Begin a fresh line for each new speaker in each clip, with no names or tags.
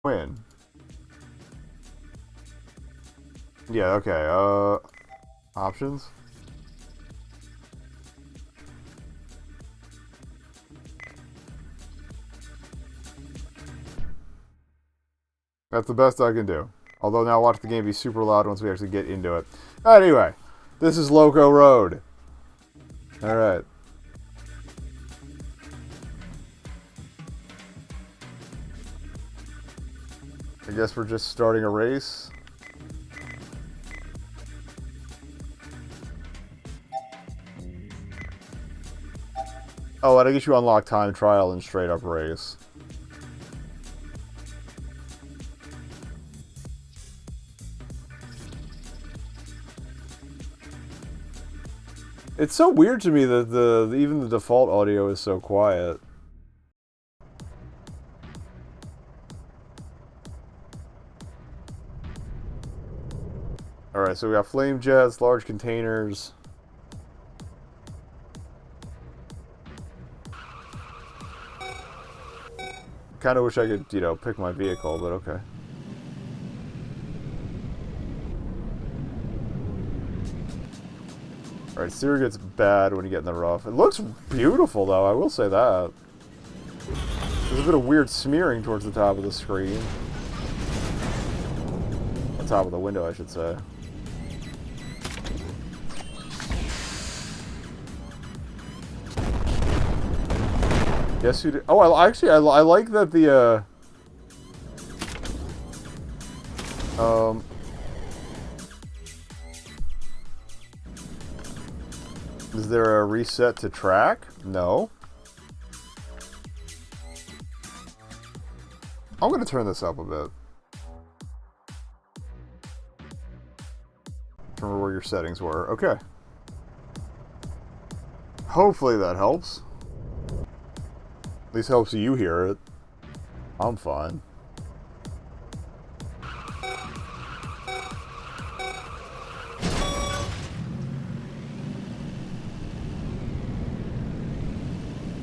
Win. Yeah, okay, options? That's the best I can do. Although now watch the game be super loud once we actually get into it. Anyway, this is Loco Road. Alright. I guess we're just starting a race. Oh, and I guess you unlock time trial and straight up race. It's so weird to me that even the default audio is so quiet. Alright, so we got flame jets, large containers. Kind of wish I could, you know, pick my vehicle, but okay. Alright, Sear gets bad when you get in the rough. It looks beautiful, though, I will say that. There's a bit of weird smearing towards the top of the screen. The top of the window, I should say. Yes, you do. Oh, I like that the, is there a reset to track? No. I'm gonna turn this up a bit. Remember where your settings were. Okay. Hopefully that helps. At least helps you hear it. I'm fine.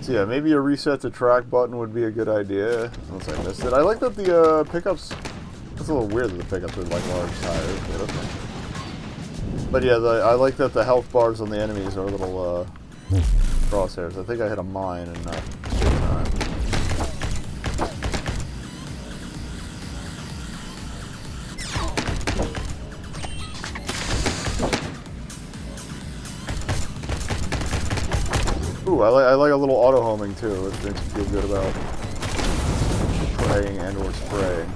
So yeah, maybe a reset to track button would be a good idea. Unless I missed it. I like that the pickups... It's a little weird that the pickups are like large tires, but okay. But yeah, I like that the health bars on the enemies are little crosshairs. I think I hit a mine and not time. Ooh, I like a little auto homing too. It makes me feel good about praying and or spraying.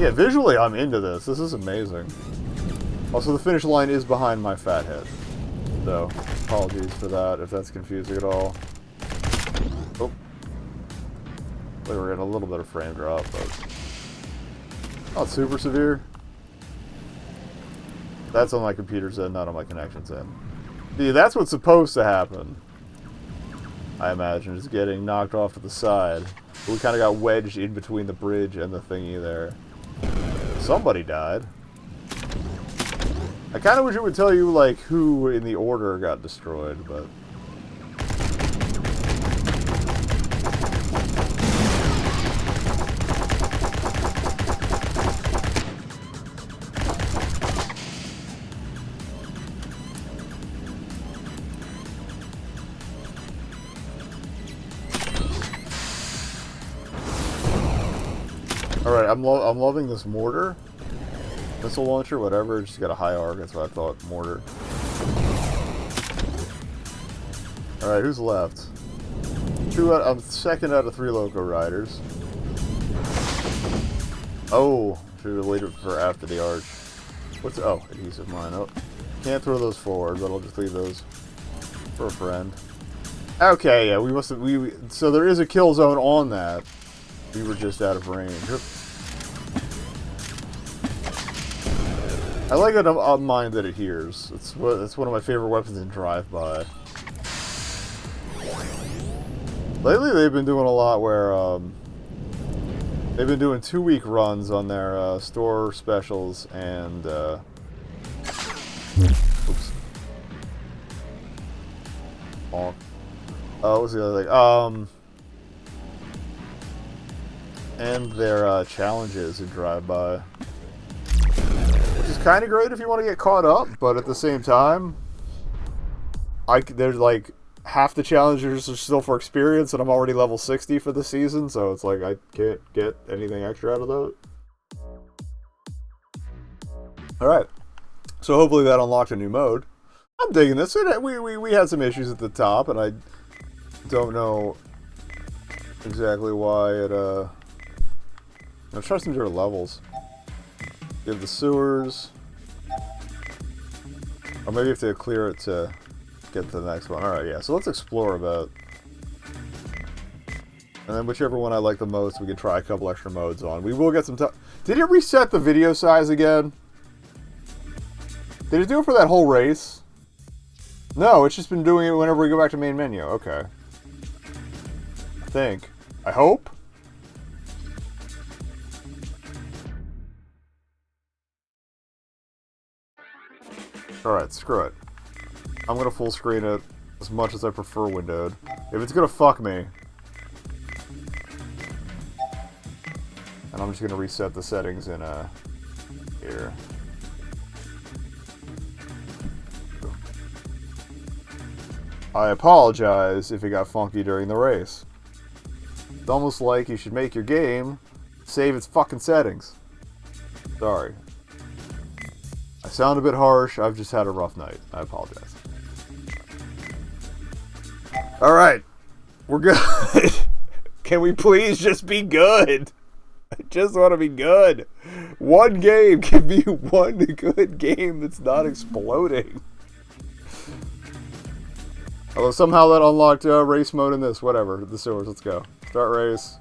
Yeah, visually I'm into this. This is amazing. Also, the finish line is behind my fat head. So, apologies for that if that's confusing at all. Oh. We were getting a little bit of frame drop, but not super severe. That's on my computer's end, not on my connection's end. See, that's what's supposed to happen. I imagine, is getting knocked off to the side. But we kind of got wedged in between the bridge and the thingy there. Somebody died. I kind of wish it would tell you, like, who in the order got destroyed, but... Alright, I'm loving this mortar. Missile launcher, whatever, just got a high arc, that's what I thought, mortar. Alright, who's left? I'm second out of 3 Loco riders. Oh, should have waited for after the arch. What's, oh, adhesive mine. Oh, can't throw those forward, but I'll just leave those for a friend. Okay, yeah, we must have, so there is a kill zone on that. We were just out of range. I like it on mine that it hears. It's one of my favorite weapons in Drive-By. Lately, they've been doing a lot where they've been doing 2-week runs on their store specials and oops. Oh, what's the other thing? and their challenges in Drive-By. Which is kind of great if you want to get caught up, but at the same time, there's like half the challenges are still for experience, and I'm already level 60 for the season, so it's like I can't get anything extra out of that. Alright, so hopefully that unlocked a new mode. I'm digging this. We had some issues at the top, and I don't know exactly why it, let's try some different levels. You have the sewers. Or maybe you have to clear it to get to the next one. Alright, yeah, so let's explore a bit. And then whichever one I like the most, we can try a couple extra modes on. We will get some time. Did it reset the video size again? Did it do it for that whole race? No, it's just been doing it whenever we go back to main menu. Okay. I think. I hope? Alright, screw it. I'm gonna full screen it as much as I prefer windowed. If it's gonna fuck me. And I'm just gonna reset the settings in, here. I apologize if it got funky during the race. It's almost like you should make your game save its fucking settings. Sorry. I sound a bit harsh. I've just had a rough night. I apologize. Alright. We're good. Can we please just be good? I just want to be good. One game. Give me one good game that's not exploding. Although somehow that unlocked race mode in this. Whatever. The sewers. Let's go. Start race.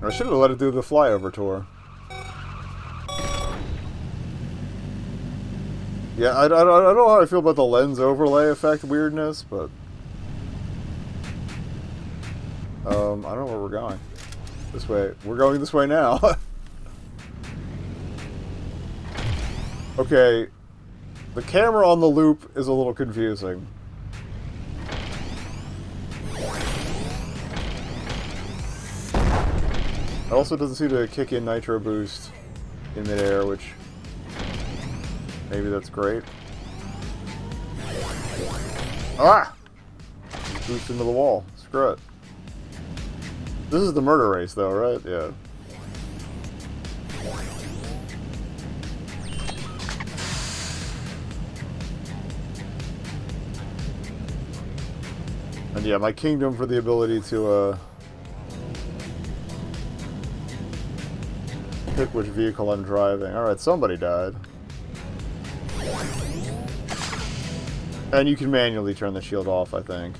I should have let it do the flyover tour. Yeah, I don't know how I feel about the lens overlay effect weirdness, but... I don't know where we're going. This way. We're going this way now. Okay. The camera on the loop is a little confusing. It also doesn't seem to kick in Nitro Boost in midair, which... maybe that's great. Ah! Boost into the wall. Screw it. This is the murder race, though, right? Yeah. And yeah, my kingdom for the ability to, pick which vehicle I'm driving. Alright, somebody died. And you can manually turn the shield off, I think.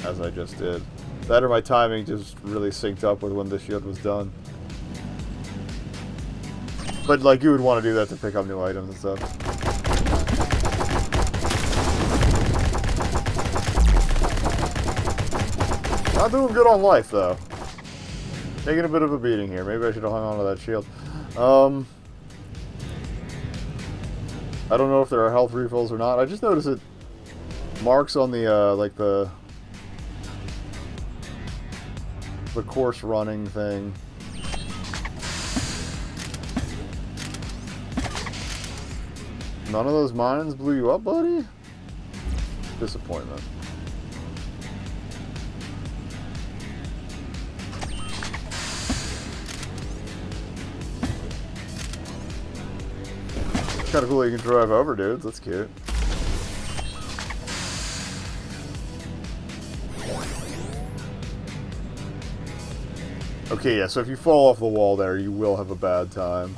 As I just did. That or my timing just really synced up with when the shield was done. But, like, you would want to do that to pick up new items and stuff. Not doing good on life, though. Taking a bit of a beating here. Maybe I should have hung on to that shield. I don't know if there are health refills or not. I just noticed it marks on the, like the course running thing. None of those mines blew you up, buddy? Disappointment. Kind of cool that you can drive over dudes. That's cute. Okay, yeah, so if you fall off the wall there, you will have a bad time.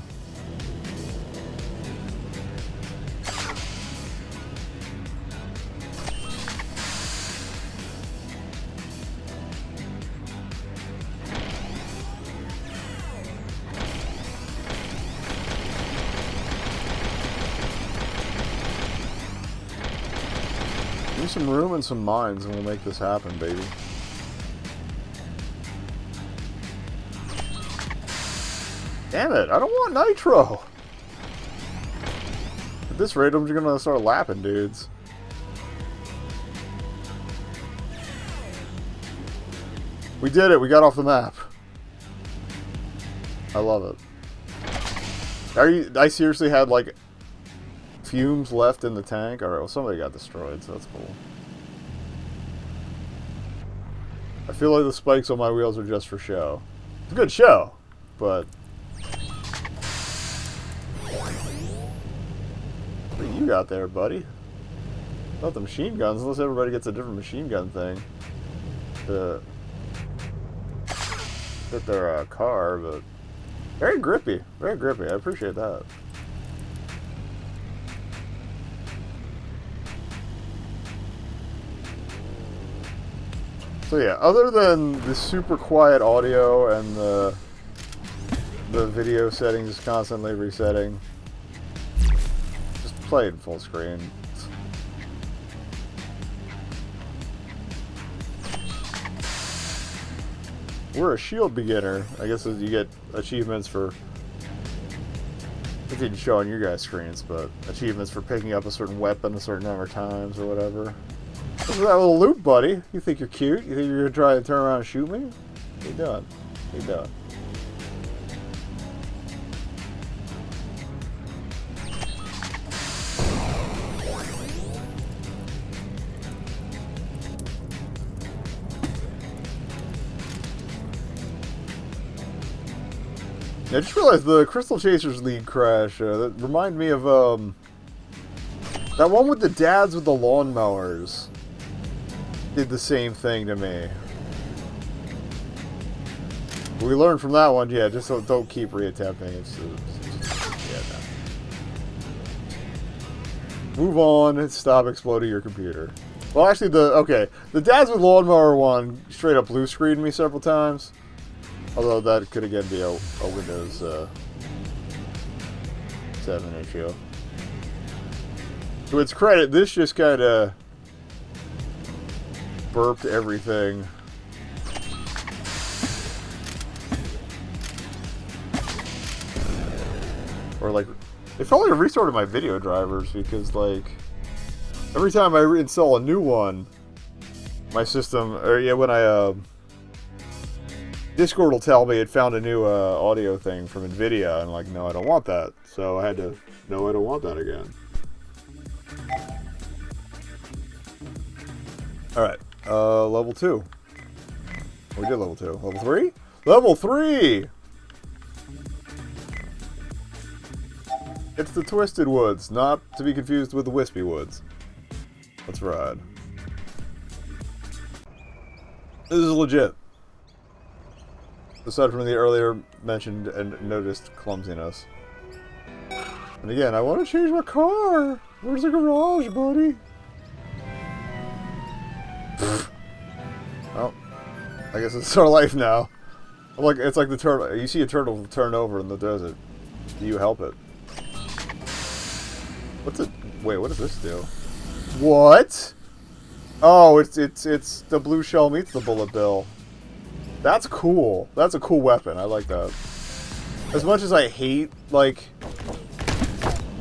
Give me some room and some mines and we'll make this happen, baby. Damn it, I don't want nitro! At this rate, I'm just gonna start lapping dudes. We did it. We got off the map. I love it. I seriously had, like, fumes left in the tank? Alright, well, somebody got destroyed, so that's cool. I feel like the spikes on my wheels are just for show. It's a good show, but... What do you got there, buddy? Not the machine guns, unless everybody gets a different machine gun thing. To fit their car, but... Very grippy. Very grippy. I appreciate that. So yeah, other than the super quiet audio and the video settings constantly resetting, just play it full screen. We're a shield beginner. I guess you get achievements for... It didn't show on your guys' screens, but achievements for picking up a certain weapon a certain number of times or whatever. Look at that little loot, buddy. You think you're cute? You think you're gonna try to turn around and shoot me? What are you doing? What are you doing? I just realized the Crystal Chasers League crash, that reminded me of, that one with the dads with the lawnmowers. Did the same thing to me. We learned from that one, yeah, just don't keep reattempting. Yeah, no. Move on and stop exploding your computer. Well, actually, the dads with lawnmower one straight up blue screened me several times. Although that could again be a Windows 7 issue. To its credit, this just kind of burped everything. Or like, it felt like it restarted my video drivers because like, every time I reinstall a new one, my system, or yeah, when I, Discord will tell me it found a new audio thing from NVIDIA, and like, no, I don't want that. So I had to, no, I don't want that again. Alright, level 2. We did level 2. Level 3? Level 3! It's the Twisted Woods, not to be confused with the Wispy Woods. Let's ride. This is legit. Aside from the earlier mentioned and noticed clumsiness. And again, I want to change my car! Where's the garage, buddy? Well, I guess it's our life now. It's like the turtle. You see a turtle turn over in the desert. Do you help it? What's it? Wait, what does this do? What? Oh, it's the blue shell meets the bullet bill. That's cool. That's a cool weapon. I like that. As much as I hate, like,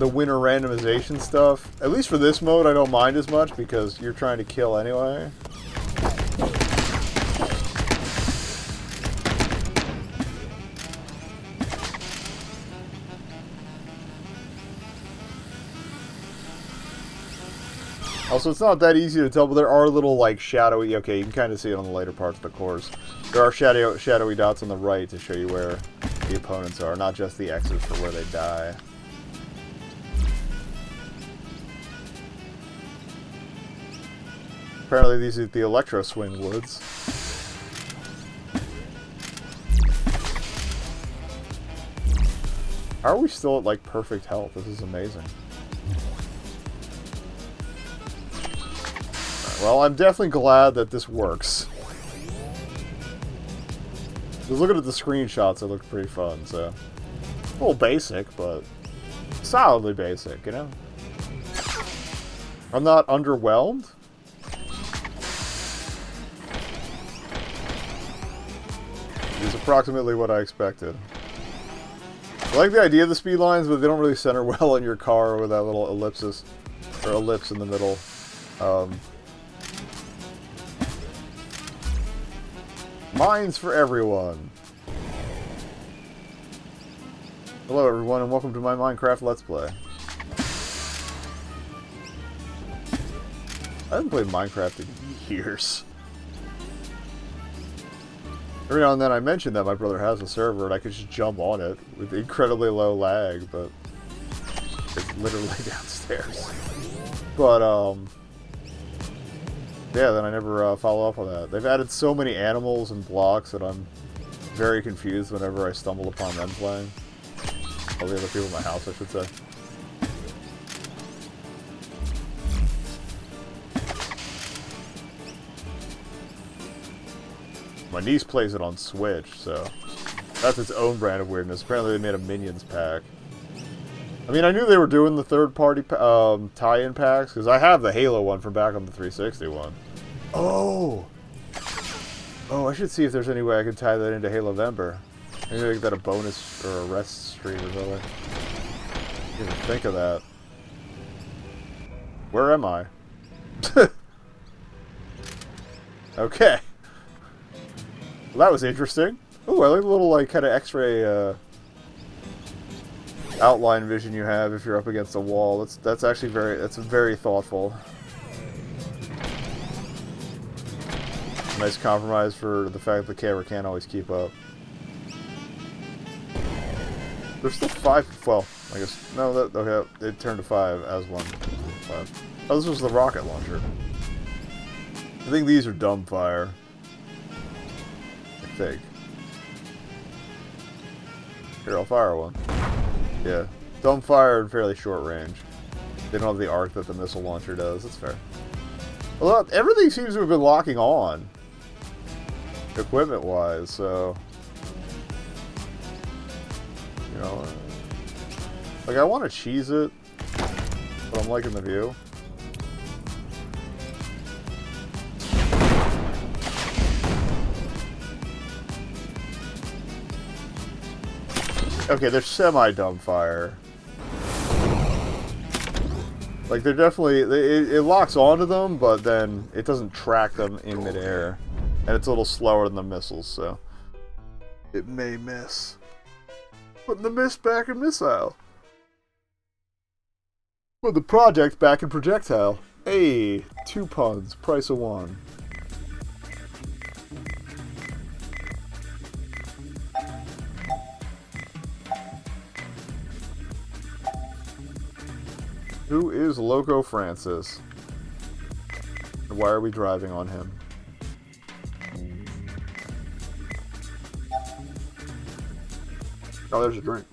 the winter randomization stuff, at least for this mode, I don't mind as much because you're trying to kill anyway. Also, it's not that easy to tell, but there are little, like, shadowy... Okay, you can kind of see it on the later parts of the course. There are shadowy dots on the right to show you where the opponents are, not just the X's for where they die. Apparently these are the Electro Swing Woods. How are we still at, like, perfect health? This is amazing. Well, I'm definitely glad that this works. Just looking at the screenshots, it looked pretty fun, so... A little basic, but... solidly basic, you know? I'm not underwhelmed. It's approximately what I expected. I like the idea of the speed lines, but they don't really center well in your car with that little ellipsis, or ellipse in the middle. Mines for everyone. Hello everyone, and welcome to my Minecraft Let's Play. I haven't played Minecraft in years. Every now and then I mention that my brother has a server and I could just jump on it with incredibly low lag, but it's literally downstairs. But, yeah, then I never follow up on that. They've added so many animals and blocks that I'm very confused whenever I stumble upon them playing. All the other people in my house, I should say. My niece plays it on Switch, so that's its own brand of weirdness. Apparently they made a Minions pack. I mean, I knew they were doing the third-party tie-in packs, because I have the Halo one from back on the 360 one. Oh! Oh, I should see if there's any way I can tie that into Halo Vember. Maybe make that a bonus or a rest stream or something. I didn't even think of that. Where am I? Okay. Well, that was interesting. Oh, I like the little, like, kind of X-ray, outline vision you have if you're up against a wall. That's actually very thoughtful. Nice compromise for the fact that the camera can't always keep up. There's still 5, well, I guess, no, okay, it turned to 5 as one. 5. Oh, this was the rocket launcher. I think these are dumbfire. I think. Here, I'll fire one. Yeah. Dumbfire and fairly short range. They don't have the arc that the missile launcher does. That's fair. Although, everything seems to have been locking on. Equipment-wise, so... You know... like, I want to cheese it. But I'm liking the view. Okay, they're semi-dumbfire. Like, they're definitely... It locks onto them, but then it doesn't track them in midair. And it's a little slower than the missiles, so... it may miss. Putting the miss back in missile. Put the project back in projectile. Hey, 2 puns, price of 1. Who is Loco Francis? And why are we driving on him? Oh, there's a drink.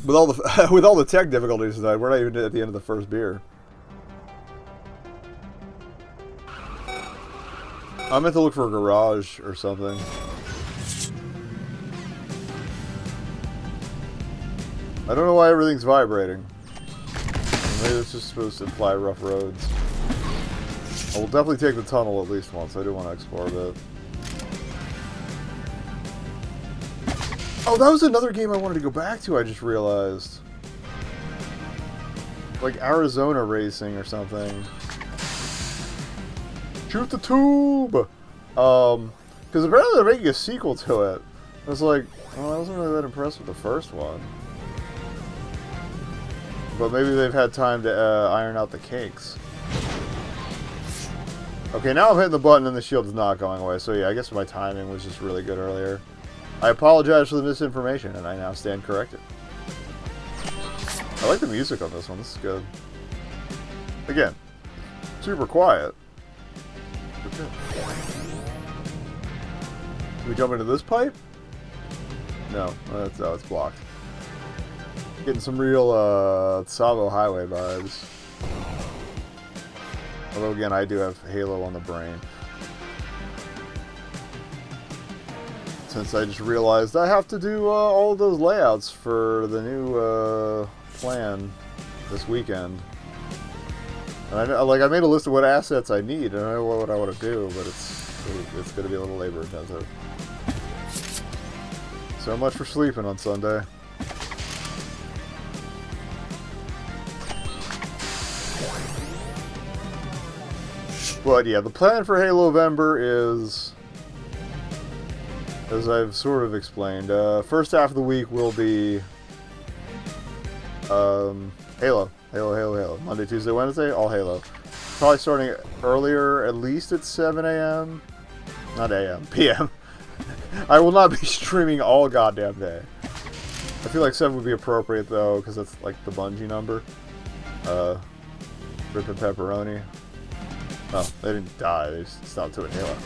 With all the with all the tech difficulties tonight, we're not even at the end of the first beer. I meant to look for a garage or something. I don't know why everything's vibrating. Maybe it's just supposed to imply rough roads. I will definitely take the tunnel at least once. I do want to explore a bit. Oh, that was another game I wanted to go back to, I just realized. Like Arizona Racing or something. Shoot the tube! Because apparently they're making a sequel to it. I was like, oh, I wasn't really that impressed with the first one. But maybe they've had time to iron out the kinks. Okay, now I'm hitting the button and the shield is not going away. So yeah, I guess my timing was just really good earlier. I apologize for the misinformation, and I now stand corrected. I like the music on this one. This is good. Again, super quiet. Okay. Can we jump into this pipe? No, it's blocked. Getting some real Savo Highway vibes. Although again, I do have Halo on the brain. Since I just realized I have to do all of those layouts for the new plan this weekend. And I made a list of what assets I need, and I know what I want to do, but it's going to be a little labor intensive. So much for sleeping on Sunday. But yeah, the plan for Halo-vember is, as I've sort of explained, first half of the week will be Halo. Monday, Tuesday, Wednesday, all Halo. Probably starting earlier, at least at 7 a.m. Not a.m., p.m. I will not be streaming all goddamn day. I feel like 7 would be appropriate, though, because that's like the Bungie number. Rip and Pepperoni. Oh, they didn't die, they just stopped doing Halo.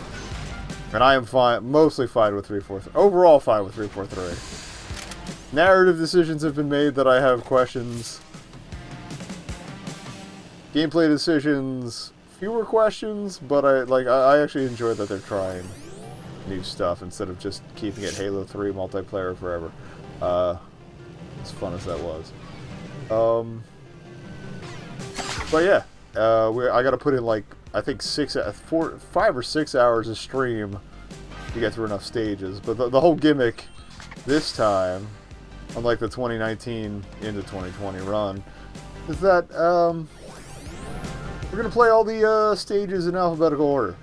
And I am fine, mostly fine with 343. Overall fine with 343. Narrative decisions have been made that I have questions. Gameplay decisions, fewer questions, but I actually enjoy that they're trying new stuff instead of just keeping it Halo 3 multiplayer forever. As fun as that was. But yeah, I gotta put in like, I think 5 or 6 hours of stream to get through enough stages. But the whole gimmick this time, unlike the 2019 into 2020 run, is that we're going to play all the stages in alphabetical order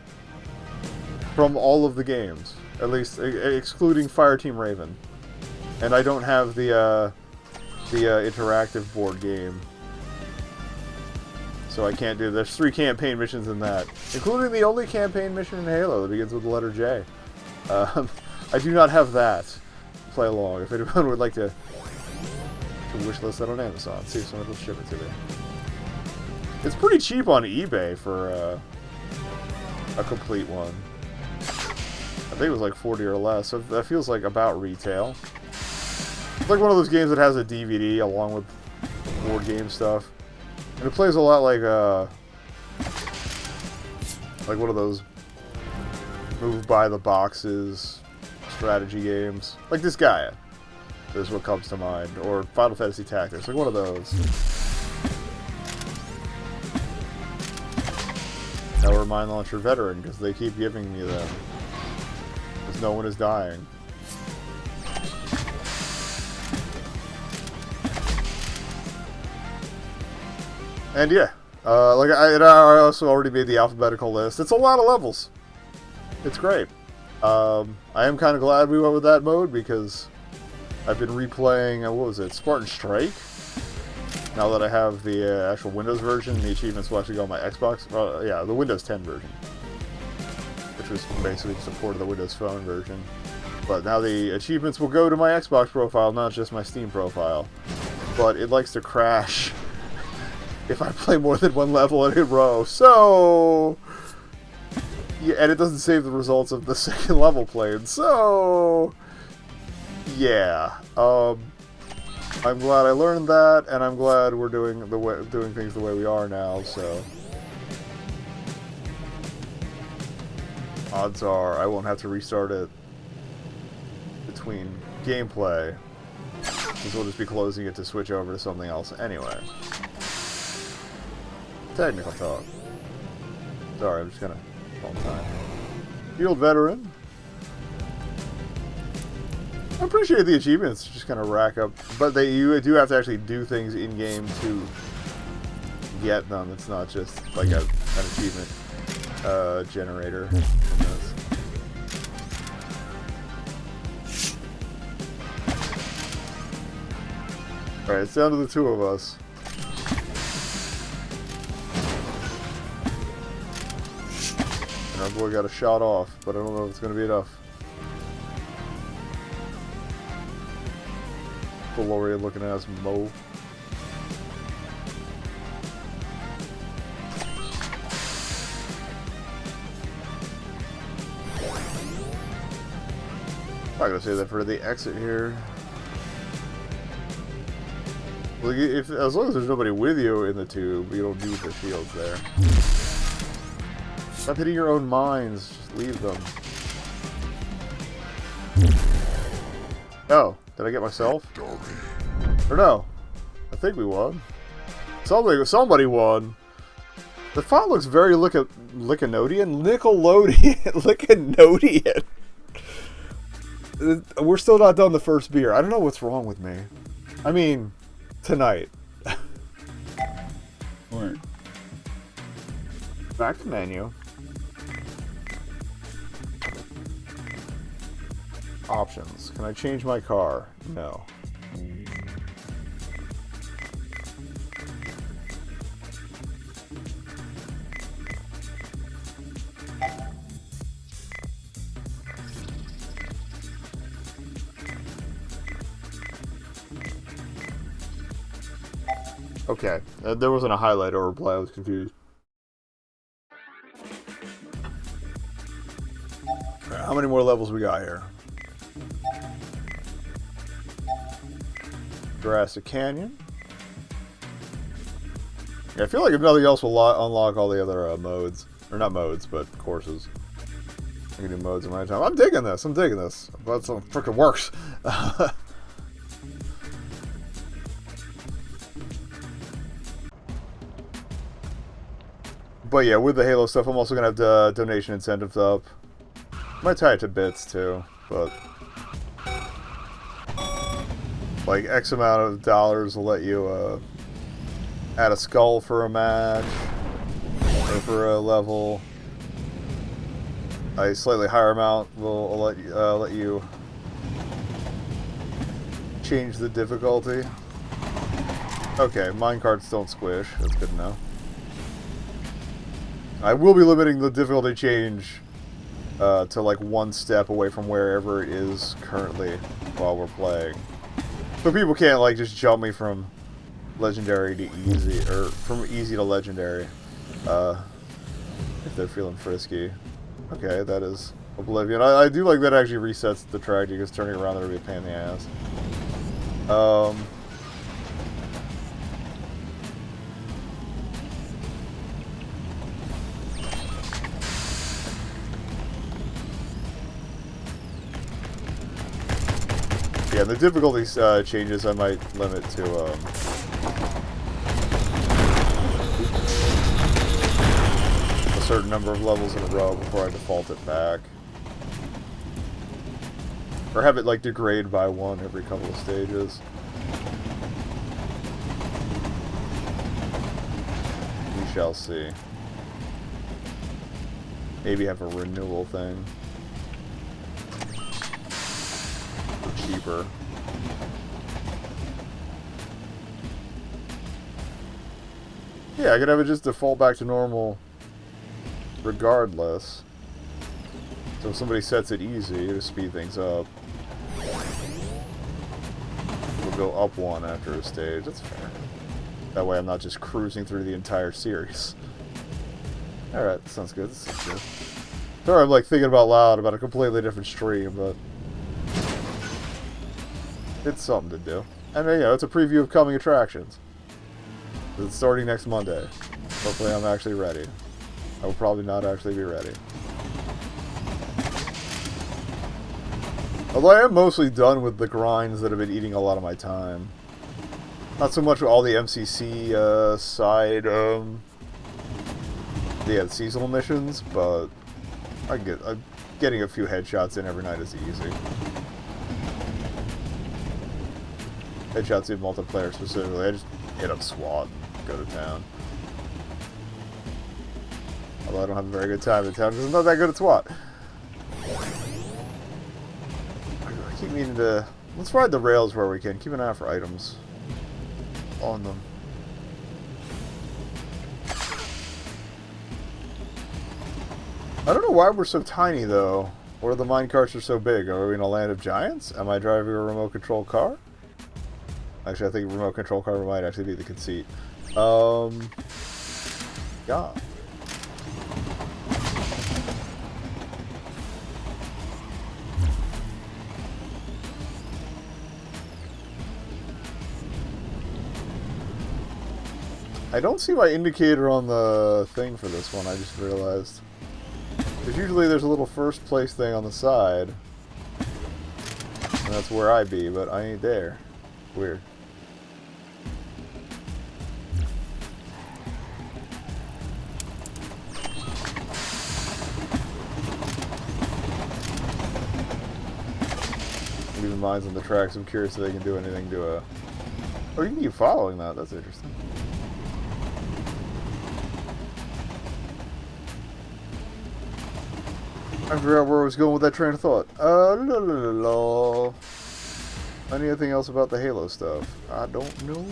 from all of the games, at least excluding Fireteam Raven. And I don't have the interactive board game. So I can't do... There's 3 campaign missions in that, including the only campaign mission in Halo that begins with the letter J. I do not have that to play along. If anyone would like to wishlist that on Amazon, see if someone will ship it to me. It's pretty cheap on eBay for a complete one. I think it was like 40 or less, so that feels like about retail. It's like one of those games that has a DVD along with board game stuff. And it plays a lot like one of those move by the boxes strategy games. Like this Gaia is what comes to mind. Or Final Fantasy Tactics, like one of those. Now we're Mine Launcher Veteran, because they keep giving me them. Because no one is dying. And yeah, I also already made the alphabetical list. It's a lot of levels. It's great. I am kind of glad we went with that mode because I've been replaying, what was it, Spartan Strike? Now that I have the actual Windows version, the achievements will actually go on my Xbox. Yeah, the Windows 10 version. Which was basically just a port of the Windows Phone version. But now the achievements will go to my Xbox profile, not just my Steam profile. But it likes to crash if I play more than one level in a row. So... yeah, and it doesn't save the results of the second level played. So... yeah. I'm glad I learned that, and I'm glad we're doing things the way we are now, so... odds are I won't have to restart it between gameplay, because we'll just be closing it to switch over to something else anyway. Technical talk. Sorry, I'm just gonna call time. Field Veteran. I appreciate the achievements, just kind of rack up, but you do have to actually do things in game to get them. It's not just like an achievement generator. All right, it's down to the 2 of us. And our boy got a shot off, but I don't know if it's going to be enough. Valorian looking ass Mo. I'm not gonna say that for the exit here. Like, as long as there's nobody with you in the tube, you don't need the shields there. Stop hitting your own mines. Just leave them. Oh, did I get myself? Or no? I think we won. Somebody won. The font looks very Nickelodeon. we're still not done the first beer. I don't know what's wrong with me. I mean, tonight.
Or
back to menu. Options. Can I change my car? No. Okay, there wasn't a highlight or reply, I was confused. Alright, how many more levels we got here? Jurassic Canyon. Yeah, I feel like if nothing else, we'll unlock all the other modes. Or not modes, but courses. I can do modes in my time. I'm digging this, But it freaking works. But yeah, with the Halo stuff, I'm also going to have the donation incentives up. Might tie it to bits, too, but... like, X amount of dollars will let you, add a skull for a match, or for a level. A slightly higher amount will let you change the difficulty. Okay, minecarts don't squish. That's good to know. I will be limiting the difficulty change to like one step away from wherever it is currently while we're playing. So people can't like just jump me from legendary to easy, or from easy to legendary, if they're feeling frisky. Okay, that is Oblivion. I do like that it actually resets the track, because turning around there would be a pain in the ass. Yeah, the difficulty changes I might limit to a certain number of levels in a row before I default it back. Or have it like degrade by one every couple of stages. We shall see. Maybe have a renewal thing. Cheaper. Yeah, I could have it just default back to normal regardless. So if somebody sets it easy to speed things up, we'll go up one after a stage. That's fair. That way I'm not just cruising through the entire series. Alright, sounds good. Sounds good. Sorry, I'm like thinking about loud about a completely different stream, but it's something to do. And yeah, it's a preview of coming attractions. It's starting next Monday. Hopefully I'm actually ready. I will probably not actually be ready. Although I am mostly done with the grinds that have been eating a lot of my time. Not so much with all the MCC side, the seasonal missions, but I'm getting a few headshots in every night is easy. Headshots in multiplayer specifically, I just hit up SWAT and go to town. Although I don't have a very good time in town because I'm not that good at SWAT. I keep meaning to... let's ride the rails where we can. Keep an eye out for items on them. I don't know why we're so tiny though. Or the minecarts are so big. Are we in a land of giants? Am I driving a remote control car? Actually, I think remote control car might actually be the conceit. Yeah. I don't see my indicator on the thing for this one, I just realized. Because usually there's a little first place thing on the side. And that's where I be, but I ain't there. Weird. mines on the tracks. I'm curious if they can do anything to a... Oh, you can keep following that. That's interesting. I forgot where I was going with that train of thought. La la la la. Anything else about the Halo stuff? I don't know.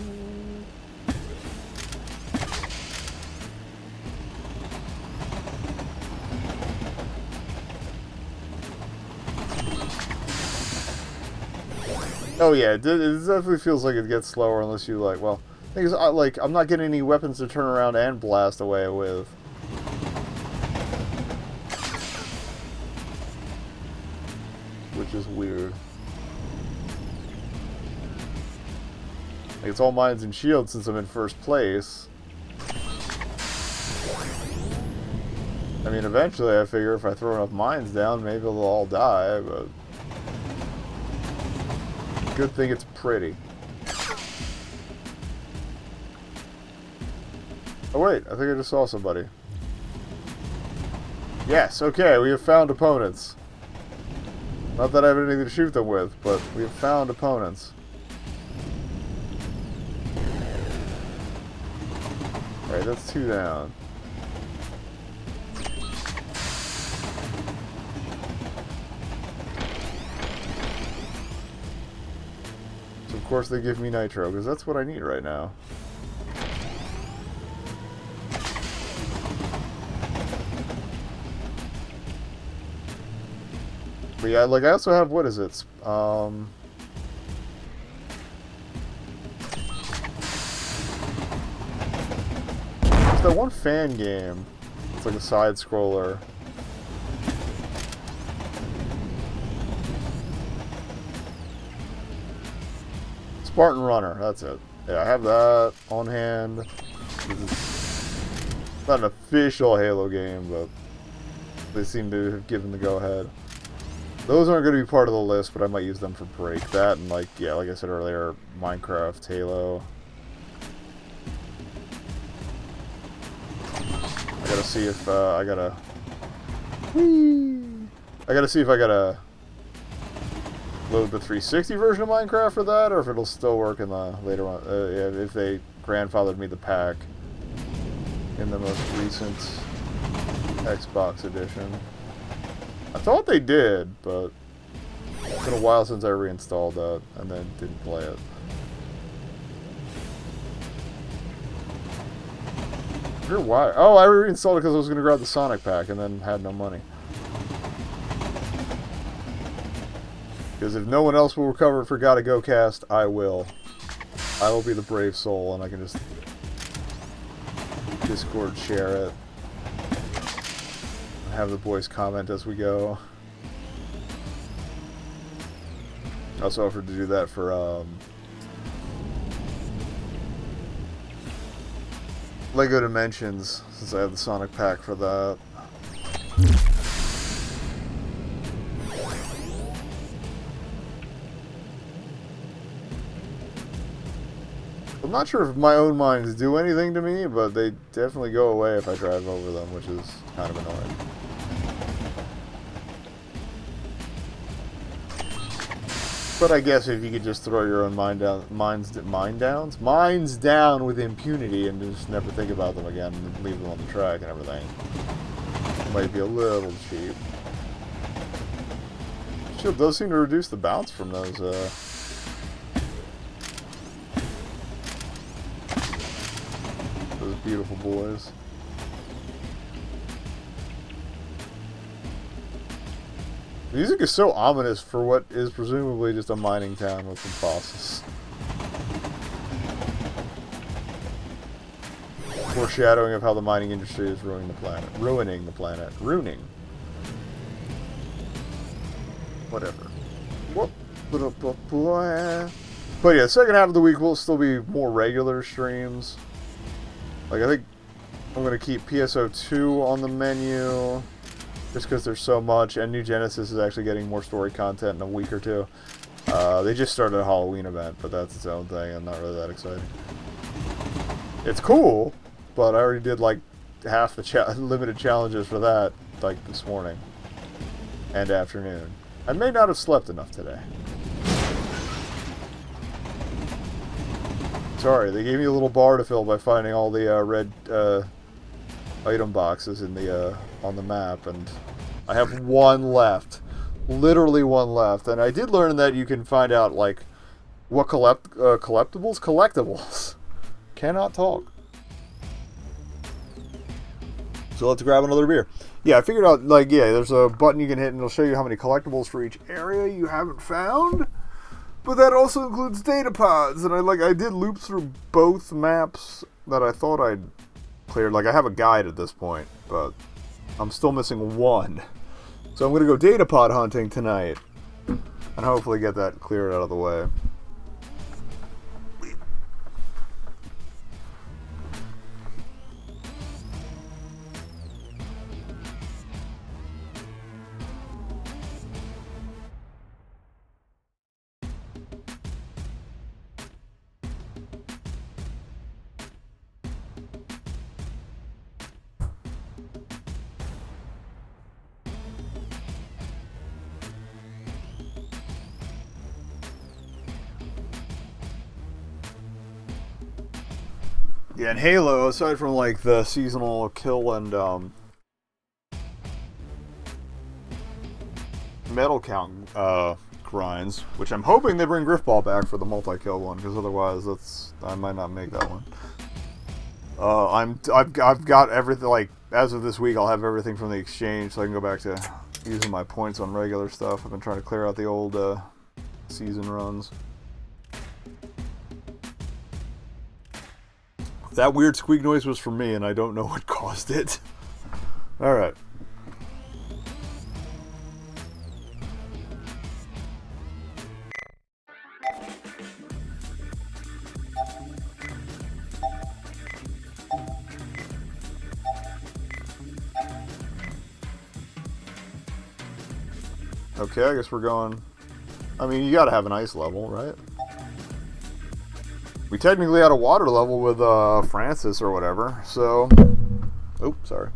Oh yeah, it definitely feels like it gets slower unless you like. Well, the thing is, I'm not getting any weapons to turn around and blast away with. Which is weird. Like, it's all mines and shields since I'm in first place. I mean, eventually I figure if I throw enough mines down, maybe they'll all die, but... Good thing it's pretty. Oh wait, I think I just saw somebody. Yes, okay, we have found opponents. Not that I have anything to shoot them with, but we have found opponents. Alright, that's 2 down. So of course they give me nitro, because that's what I need right now. But yeah, like I also have, what is it? It's that one fan game. It's like a side scroller. Spartan Runner, that's it. Yeah, I have that on hand. It's not an official Halo game, but they seem to have given the go-ahead. Those aren't going to be part of the list, but I might use them for break. That and, like, yeah, like I said earlier, Minecraft, Halo. I gotta see if I gotta... Whee! I gotta see if I gotta load the 360 version of Minecraft for that, or if it'll still work in the later one. Yeah, if they grandfathered me the pack in the most recent Xbox edition. I thought they did, but it's been a while since I reinstalled that and then didn't play it. I wonder why. Oh, I reinstalled it because I was going to grab the Sonic pack and then had no money. Because if no one else will recover it for Gotta Go Cast, I will. I will be the brave soul and I can just Discord share it. Have the boys comment as we go. I also offered to do that for Lego Dimensions, since I have the Sonic pack for that. I'm not sure if my own mines do anything to me, but they definitely go away if I drive over them, which is kind of annoying. But I guess if you could just throw your own mines down with impunity and just never think about them again and leave them on the track and everything, it might be a little cheap. Shield does seem to reduce the bounce from those beautiful boys. The music is so ominous for what is presumably just a mining town with some fossils. Foreshadowing of how the mining industry is ruining the planet. Ruining. Whatever. But yeah, second half of the week will still be more regular streams. Like, I think I'm going to keep PSO2 on the menu. Just because there's so much, and New Genesis is actually getting more story content in a week or two. They just started a Halloween event, but that's its own thing. I'm not really that excited. It's cool, but I already did like half the limited challenges for that, like this morning and afternoon. I may not have slept enough today. Sorry, they gave me a little bar to fill by finding all the red item boxes in the on the map, and I have one left. Literally one left. And I did learn that you can find out, like, what collectibles? Collectibles. Cannot talk. So let's grab another beer. Yeah, I figured out, like, yeah, there's a button you can hit and it'll show you how many collectibles for each area you haven't found. But that also includes data pods, and I did loop through both maps that I thought I'd cleared. Like, I have a guide at this point, but I'm still missing one. So I'm going to go data pod hunting tonight, and hopefully get that cleared out of the way. Yeah, in Halo, aside from like the seasonal kill and medal count grinds, which I'm hoping they bring Griffball back for the multi-kill one, because otherwise I might not make that one. I've got everything, like, as of this week I'll have everything from the exchange, so I can go back to using my points on regular stuff. I've been trying to clear out the old season runs. That weird squeak noise was for me, and I don't know what caused it. Alright. Okay, I guess we're going... I mean, you gotta have an ice level, right? We technically had a water level with Francis or whatever, so... Oops, sorry.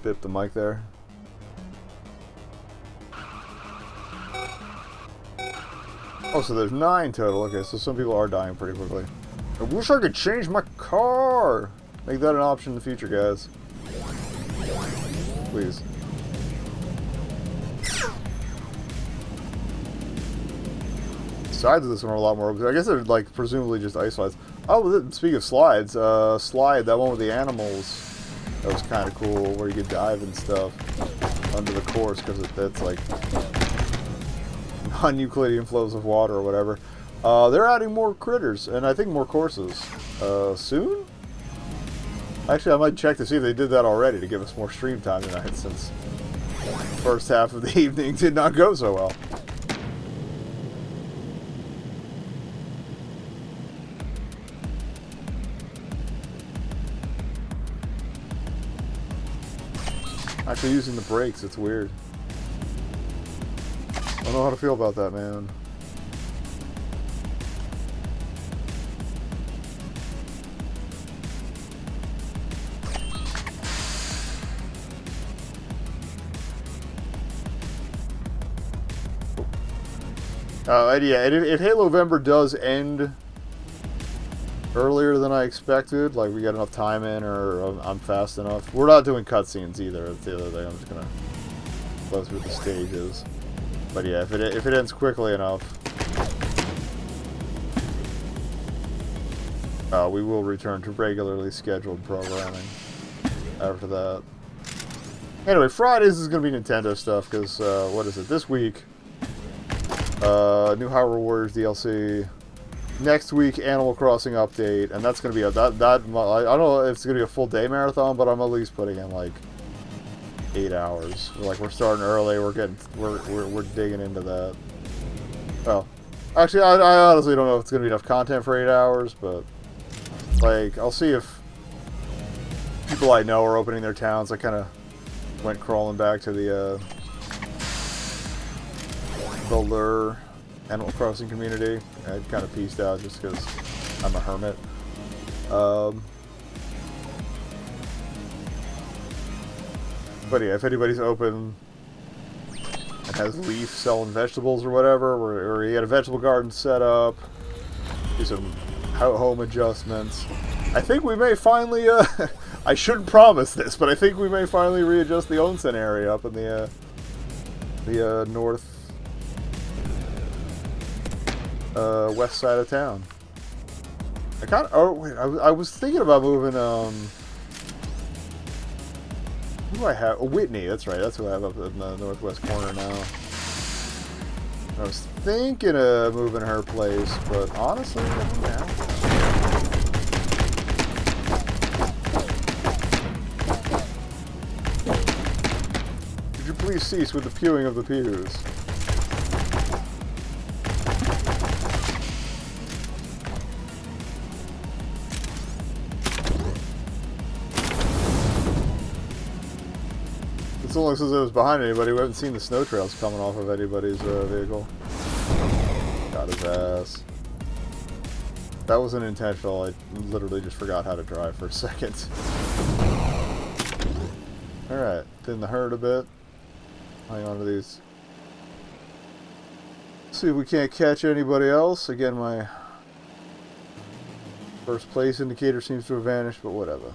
Bipped the mic there. Oh, so there's 9 total. Okay, so some people are dying pretty quickly. I wish I could change my car! Make that an option in the future, guys. Please. Sides of this one are a lot more. I guess they're like presumably just ice slides. Oh, speaking of slides, slide, that one with the animals, that was kind of cool, where you could dive and stuff under the course, because that's like non-Euclidean flows of water or whatever. They're adding more critters, and I think more courses soon. Actually, I might check to see if they did that already to give us more stream time tonight, since the first half of the evening did not go so well. Actually using the brakes, it's weird. I don't know how to feel about that, man. Yeah, if Halo November does end earlier than I expected, like we got enough time in, or I'm fast enough. We're not doing cutscenes either. That's the other thing. I'm just gonna go through the stages. But yeah, if it ends quickly enough, we will return to regularly scheduled programming after that. Anyway, Fridays is gonna be Nintendo stuff, because what is it this week? New Hyrule Warriors DLC. Next week, Animal Crossing update, and that's gonna be I don't know if it's gonna be a full day marathon, but I'm at least putting in like 8 hours. Like, we're starting early. We're digging into that. Well, actually, I honestly don't know if it's gonna be enough content for 8 hours, but like, I'll see if people I know are opening their towns. I kind of went crawling back to the Lure Animal Crossing community. I kind of pieced out just because I'm a hermit. But yeah, if anybody's open and has Leaf selling vegetables or whatever, or he had a vegetable garden set up, do some home adjustments. I think we may finally, I shouldn't promise this, but I think we may finally readjust the onsen area up in the north, west side of town. Oh, wait, I was thinking about moving, who do I have? Oh, Whitney, that's right, that's who I have up in the northwest corner now. I was thinking of moving her place, but honestly, I don't know. Could you please cease with the pewing of the pews? So long since I was behind anybody, we haven't seen the snow trails coming off of anybody's vehicle. Got his ass. That wasn't intentional. I literally just forgot how to drive for a second. Alright, thin the herd a bit. Hang on to these. See if we can't catch anybody else. Again, my first place indicator seems to have vanished, but whatever.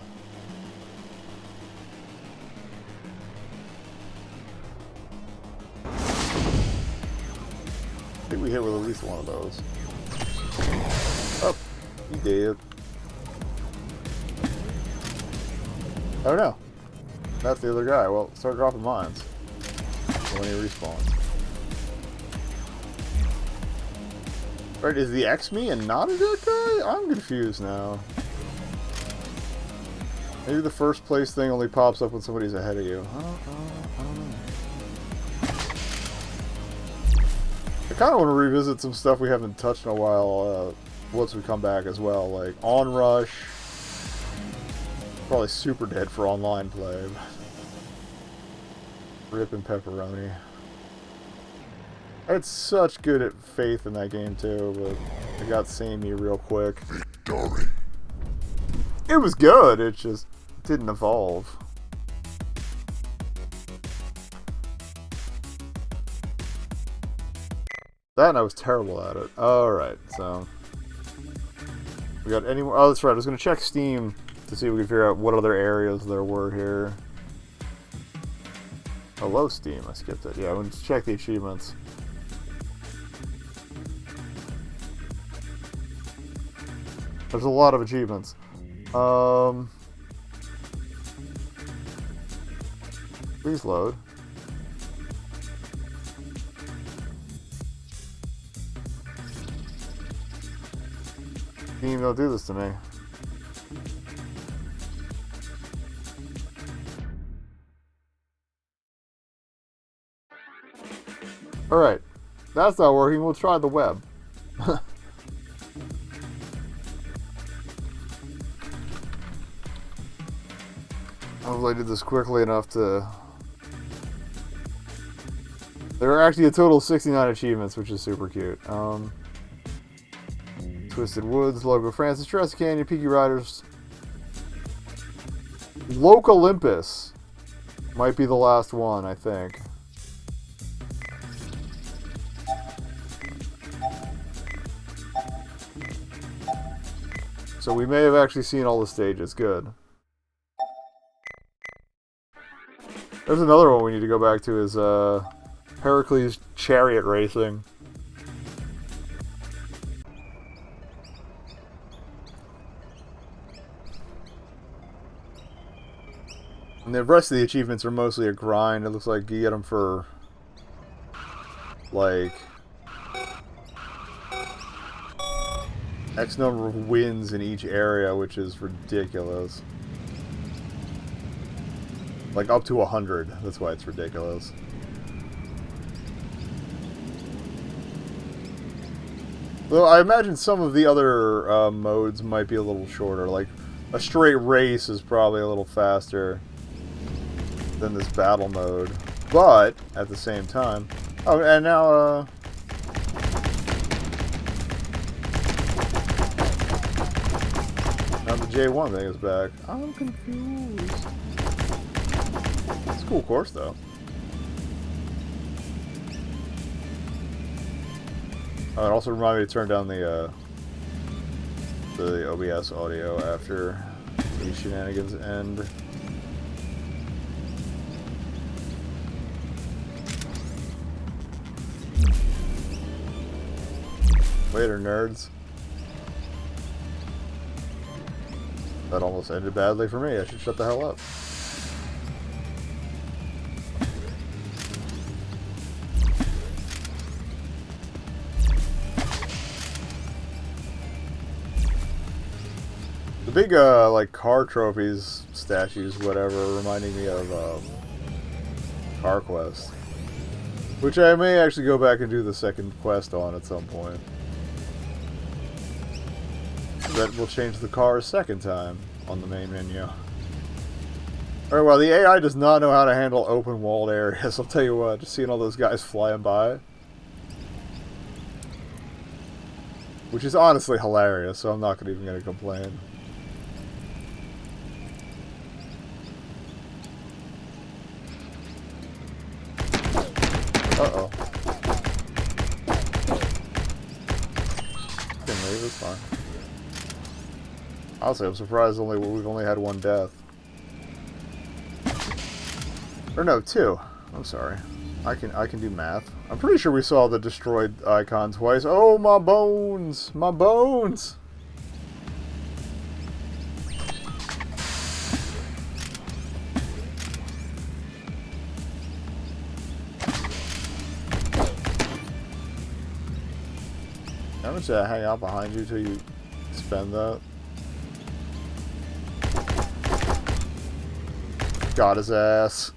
I think we hit with at least one of those. Oh, he did. Oh no. That's the other guy. Well, start dropping mines when he respawns. Right, is the X me and not a dead guy? I'm confused now. Maybe the first place thing only pops up when somebody's ahead of you. I don't know. I kind of want to revisit some stuff we haven't touched in a while once we come back as well, like Onrush. Probably super dead for online play. Rip and pepperoni. I had such good faith in that game too, but it got samey real quick. Victory. It was good, it just didn't evolve. That and I was terrible at it. Alright, so we got any more? Oh, that's right. I was going to check Steam to see if we could figure out what other areas there were here. Hello, Steam. I skipped it. Yeah, I'm going to check the achievements. There's a lot of achievements. Please load. Steam, don't do this to me. Alright. That's not working. We'll try the web. Hopefully I did this quickly enough to... There are actually a total of 69 achievements, which is super cute. Twisted Woods, Loco Francis, Jurassic Canyon, Peaky Riders. Loco Olympus might be the last one, I think. So we may have actually seen all the stages. Good. There's another one we need to go back to is Heracles Chariot Racing. And the rest of the achievements are mostly a grind. It looks like you get them for, like, X number of wins in each area, which is ridiculous. Like, up to 100. That's why it's ridiculous. Though I imagine some of the other modes might be a little shorter. Like, a straight race is probably a little faster than this battle mode, but at the same time, oh, and now now the J1 thing is back. I'm confused. It's a cool course though. Oh, it also reminded me to turn down the the OBS audio after these shenanigans end. Later, nerds. That almost ended badly for me. I should shut the hell up. The big, like, car trophies, statues, whatever, reminding me of, Car Quest. Which I may actually go back and do the second quest on at some point. That will change the car a second time on the main menu. Alright, well, the AI does not know how to handle open-walled areas. I'll tell you what, just seeing all those guys flying by. Which is honestly hilarious, so I'm not even going to complain. Uh-oh. Can leave, it's fine. Honestly, I'm surprised we've only had one death. Or no, two. I'm sorry. I can do math. I'm pretty sure we saw the destroyed icon twice. Oh, my bones! My bones! How much did I hang out behind you till you spend that? Got his ass.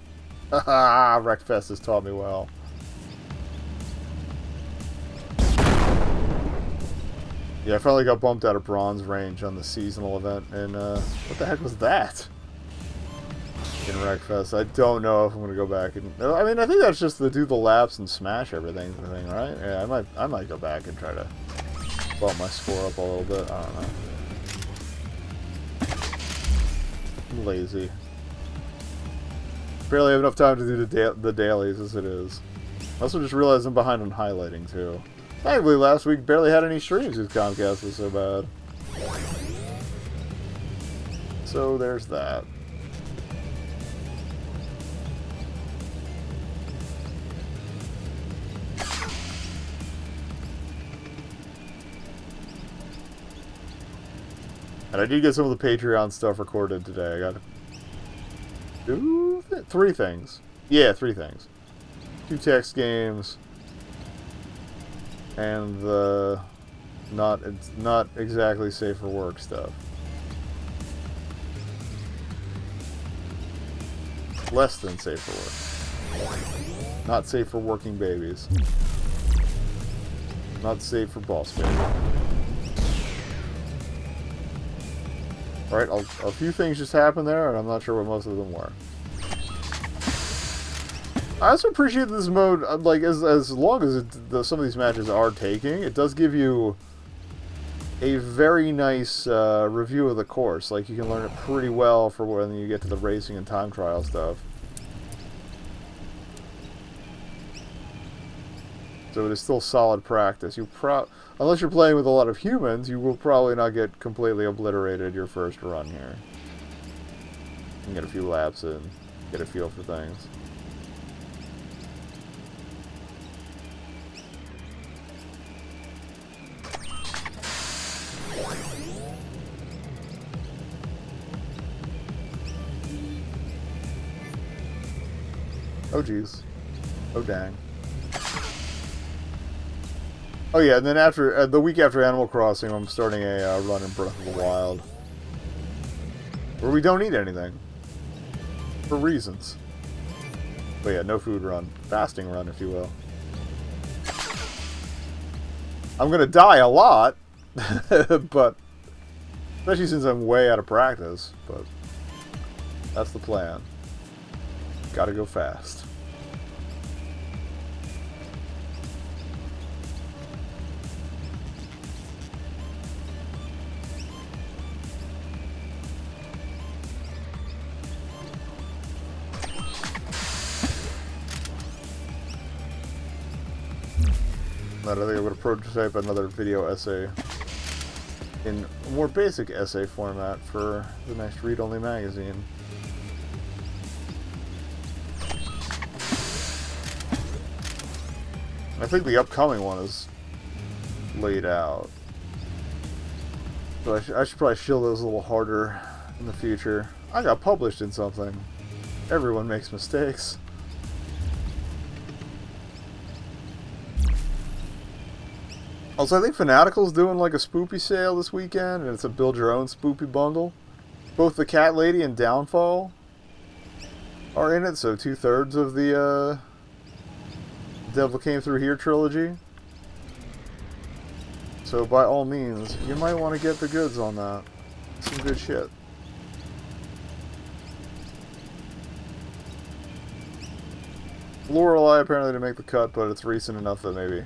Haha, Wreckfest has taught me well. Yeah, I finally got bumped out of bronze range on the seasonal event, and what the heck was that? In Wreckfest. I don't know if I'm gonna go back and I mean I think that's just to do the laps and smash everything thing, right? Yeah, I might go back and try to bump my score up a little bit. I don't know. I'm lazy. Barely have enough time to do the dailies as it is. I also just realized I'm behind on highlighting too. Thankfully last week barely had any streams because Comcast was so bad. So there's that. And I did get some of the Patreon stuff recorded today. I got three things. Yeah, 3 things. 2 text games. And the not exactly safe for work stuff. Less than safe for work. Not safe for working babies. Not safe for boss baby. Alright, a few things just happened there, and I'm not sure what most of them were. I also appreciate this mode, like, as long as some of these matches are taking, it does give you a very nice review of the course. Like, you can learn it pretty well for when you get to the racing and time trial stuff. So it is still solid practice. Unless you're playing with a lot of humans, you will probably not get completely obliterated your first run here. You can get a few laps in, get a feel for things. Oh geez. Oh dang. Oh yeah, and then after the week after Animal Crossing, I'm starting a run in Breath of the Wild, where we don't eat anything for reasons. But yeah, no food run, fasting run, if you will. I'm gonna die a lot, but especially since I'm way out of practice. But that's the plan. Gotta go fast. I think I'm going to prototype another video essay in a more basic essay format for the next read-only magazine. I think the upcoming one is laid out. But I should probably shield those a little harder in the future. I got published in something. Everyone makes mistakes. Also, I think Fanatical's doing like a spoopy sale this weekend, and it's a build your own spoopy bundle. Both the Cat Lady and Downfall are in it, so 2/3 of the Devil Came Through Here trilogy. So by all means, you might want to get the goods on that. Some good shit. Lorelei apparently didn't make the cut, but it's recent enough that maybe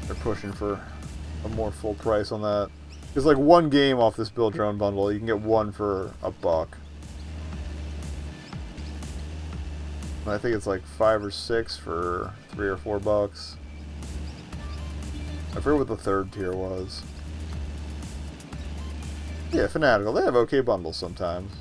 they're pushing for a more full price on that. There's like one game off this build your own bundle. You can get one for $1. And I think it's like 5 or 6 for $3 or $4. I forget what the third tier was. Yeah, Fanatical. They have okay bundles sometimes.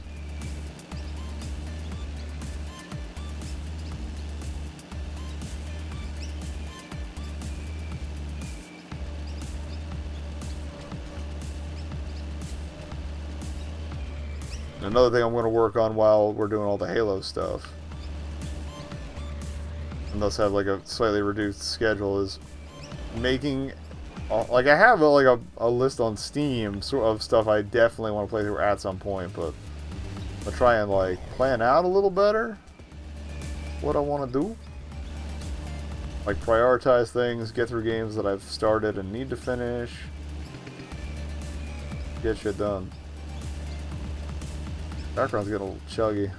Another thing I'm going to work on while we're doing all the Halo stuff, and thus have like a slightly reduced schedule, is making, like, I have like a list on Steam of stuff I definitely want to play through at some point, but I'll try and like plan out a little better what I want to do. Like prioritize things, get through games that I've started and need to finish, get shit done. Background's getting a little chuggy.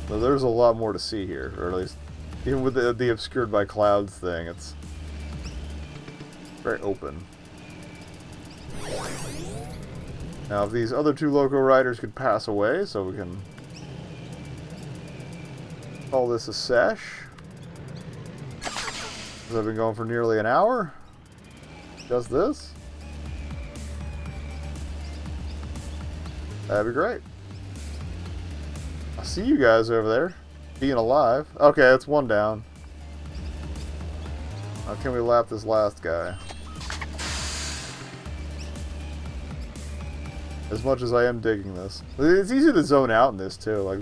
So there's a lot more to see here, or at least even with the obscured by clouds thing, it's very open. Now if these other 2 Loco riders could pass away, so we can call this a sesh. Because I've been going for nearly an hour. Just this. That'd be great. I see you guys over there, being alive. Okay, that's one down. How can we lap this last guy? As much as I am digging this. It's easy to zone out in this too. Like,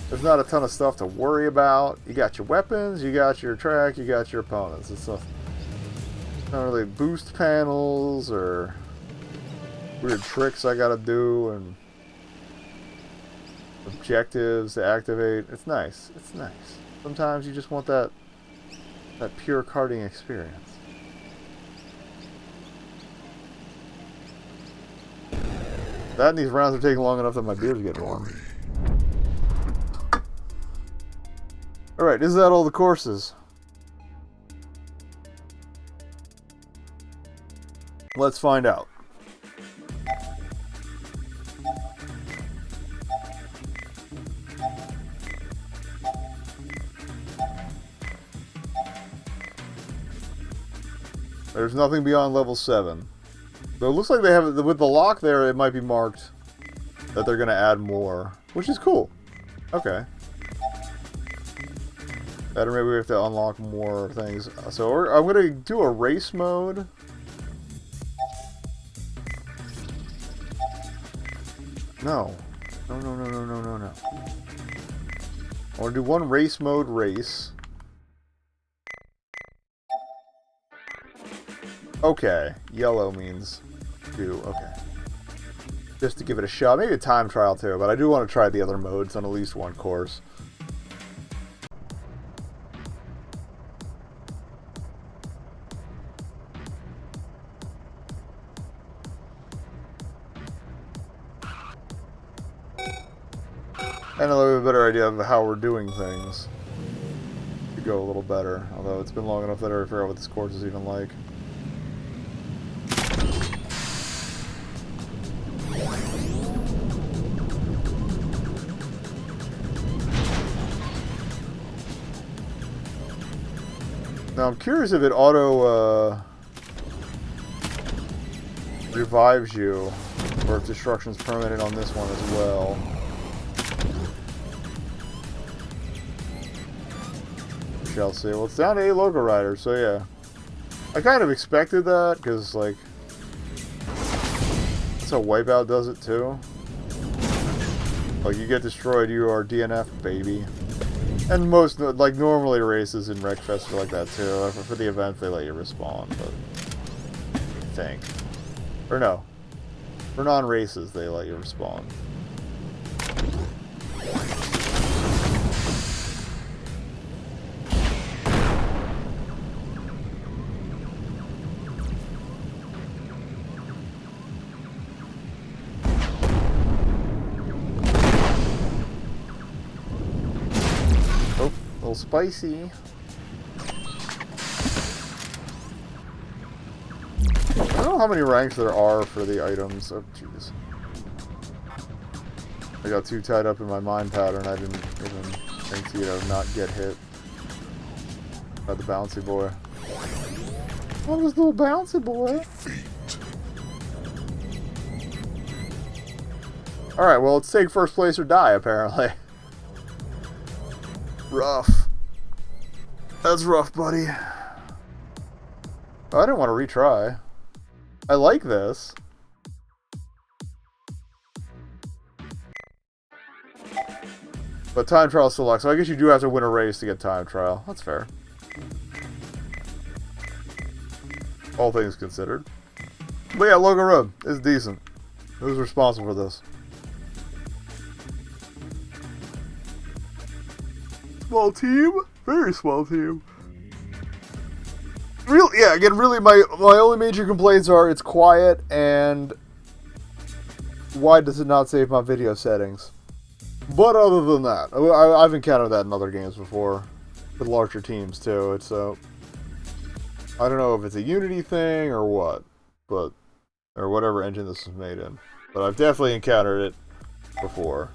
there's not a ton of stuff to worry about. You got your weapons, you got your track, you got your opponents. It's not really boost panels or weird tricks I gotta do and objectives to activate. It's nice. It's nice. Sometimes you just want that pure karting experience. That and these rounds are taking long enough that my beer's getting warm. Alright, is that all the courses? Let's find out. There's nothing beyond level 7. But it looks like they have, with the lock there, it might be marked that they're going to add more, which is cool. Okay. Better, maybe we have to unlock more things. So I'm going to do a race mode. No. No, no, no, no, no, no, no. I want to do one race mode race. Okay, yellow means do. Okay. Just to give it a shot. Maybe a time trial too, but I do want to try the other modes on at least one course. And I'll have a better idea of how we're doing things to go a little better. Although it's been long enough that I already forgot what this course is even like. Now I'm curious if it auto revives you, or if destruction's permanent on this one as well. Shall see. Well, it's down to 8 Loco Riders, so yeah. I kind of expected that, because, like, that's how Wipeout does it, too. Like, you get destroyed, you are DNF, baby. And most, like, normally races in Wreckfest are like that, too. For the event, they let you respawn, but... I think. Or no. For non-races, they let you respawn. Spicy. I don't know how many ranks there are for the items. Oh, jeez. I got too tied up in my mind pattern. I didn't even think to, you know, not get hit by the bouncy boy. Oh, this little bouncy boy. Alright, well, let's take first place or die, apparently. Rough. That's rough, buddy. Oh, I didn't want to retry. I like this. But time trial select, so I guess you do have to win a race to get time trial. That's fair. All things considered. But yeah, Loco Road is decent. Who's responsible for this? Small team? Very small team. Really, yeah, again, really my only major complaints are it's quiet and why does it not save my video settings? But other than that, I've encountered that in other games before with larger teams too. It's I don't know if it's a Unity thing or what, but or whatever engine this was made in. But I've definitely encountered it before.